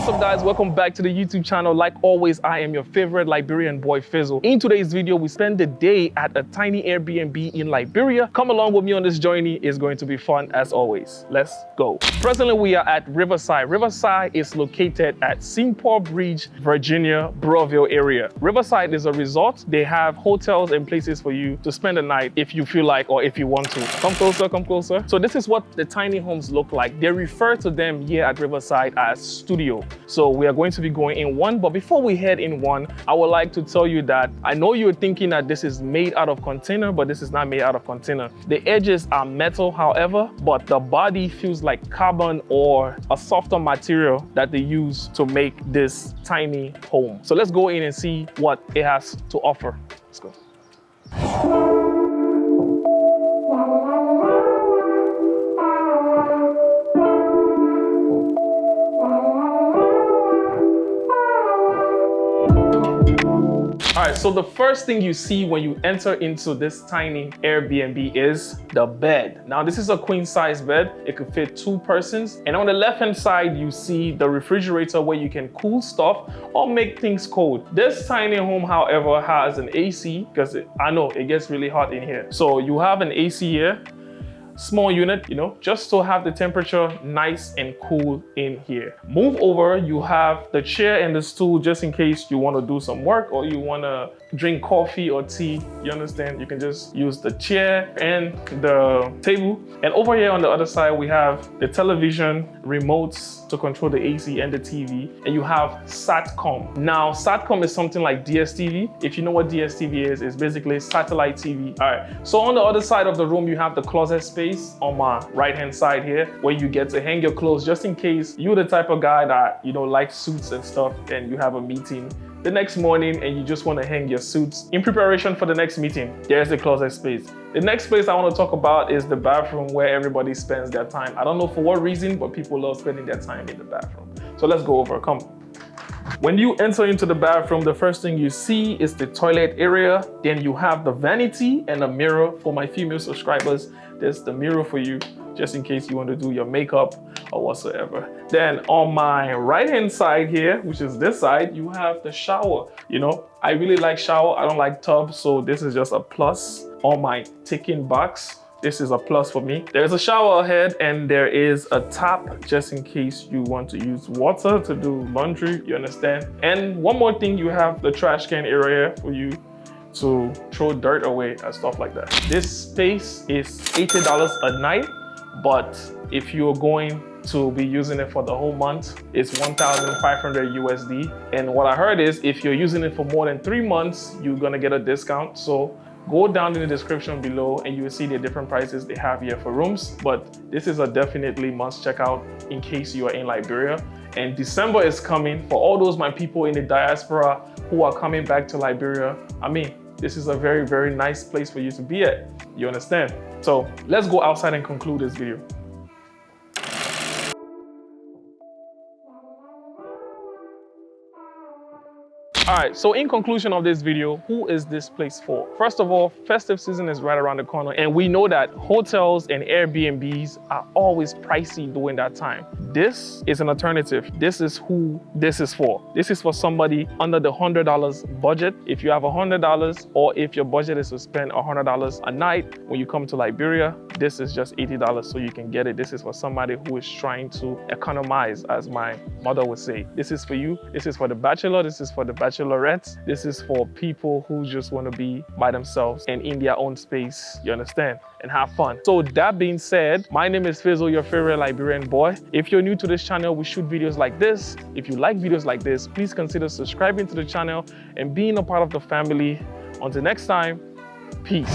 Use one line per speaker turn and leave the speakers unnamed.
What's up guys, welcome back to the YouTube channel. Like always, I am your favorite Liberian boy Fizzle. In today's video, we spend the day at a tiny Airbnb in Liberia. Come along with me on this journey, it's going to be fun as always. Let's go. Presently, we are at Riverside. Riverside is located at Seaport Bridge, Virginia, Monrovia area. Riverside is a resort. They have hotels and places for you to spend the night if you feel like or if you want to. Come closer, come closer. So this is what the tiny homes look like. They refer to them here at Riverside as studio. So we are going to be going in one, but before we head in one, I would like to tell you that I know you're thinking that this is made out of container, but this is not made out of container. The edges are metal, however, but the body feels like carbon or a softer material that they use to make this tiny home. So let's go in and see what it has to offer. Let's go. All right, so the first thing you see when you enter into this tiny Airbnb is the bed. Now, this is a queen size bed. It could fit 2 persons. And on the left-hand side, you see the refrigerator where you can cool stuff or make things cold. This tiny home, however, has an AC because I know it gets really hot in here. So you have an AC here. Small unit, you know, just to have the temperature nice and cool in here. Move over, you have the chair and the stool just in case you want to do some work or you want to drink coffee or tea. You understand? You can just use the chair and the table. And over here on the other side, we have the television, remotes to control the AC and the TV, and you have SATCOM. Now, SATCOM is something like DSTV. If you know what DSTV is, it's basically satellite TV. All right, so on the other side of the room, you have the closet space on my right-hand side here, where you get to hang your clothes just in case you're the type of guy that, you know, likes suits and stuff, and you have a meeting the next morning and you just want to hang your suits in preparation for the next meeting. There's the closet space. The next place I want to talk about is the bathroom where everybody spends their time. I don't know for what reason, but people love spending their time in the bathroom. So let's go over, come. When you enter into the bathroom, the first thing you see is the toilet area. Then you have the vanity and a mirror. For my female subscribers, there's the mirror for you, just in case you want to do your makeup or whatsoever. Then on my right-hand side here, which is this side, you have the shower. You know, I really like shower. I don't like tub, so this is just a plus on my ticking box. This is a plus for me. There's a shower head and there is a tap just in case you want to use water to do laundry, you understand? And one more thing, you have the trash can area for you to throw dirt away and stuff like that. This space is $80 a night, but if you're going to be using it for the whole month, it's 1,500 USD. And what I heard is if you're using it for more than 3 months, you're gonna get a discount. So go down in the description below and you will see the different prices they have here for rooms. But this is a definitely must check out in case you are in Liberia. And December is coming. For all those my people in the diaspora who are coming back to Liberia, I mean, this is a very, very nice place for you to be at. You understand? So let's go outside and conclude this video. All right, so in conclusion of this video, who is this place for? First of all, festive season is right around the corner, and we know that hotels and Airbnbs are always pricey during that time. This is an alternative. This is who this is for. This is for somebody under the $100 budget. If you have $100 or if your budget is to spend $100 a night when you come to Liberia, this is just $80 so you can get it. This is for somebody who is trying to economize, as my mother would say. This is for you. This is for the bachelor. This is for the bachelorettes. This is for people who just want to be by themselves and in their own space, you understand, and have fun. So that being said, my name is Fizzle, your favorite Liberian boy. If you're new to this channel, we shoot videos like this. If you like videos like this, please consider subscribing to the channel and being a part of the family. Until next time, peace.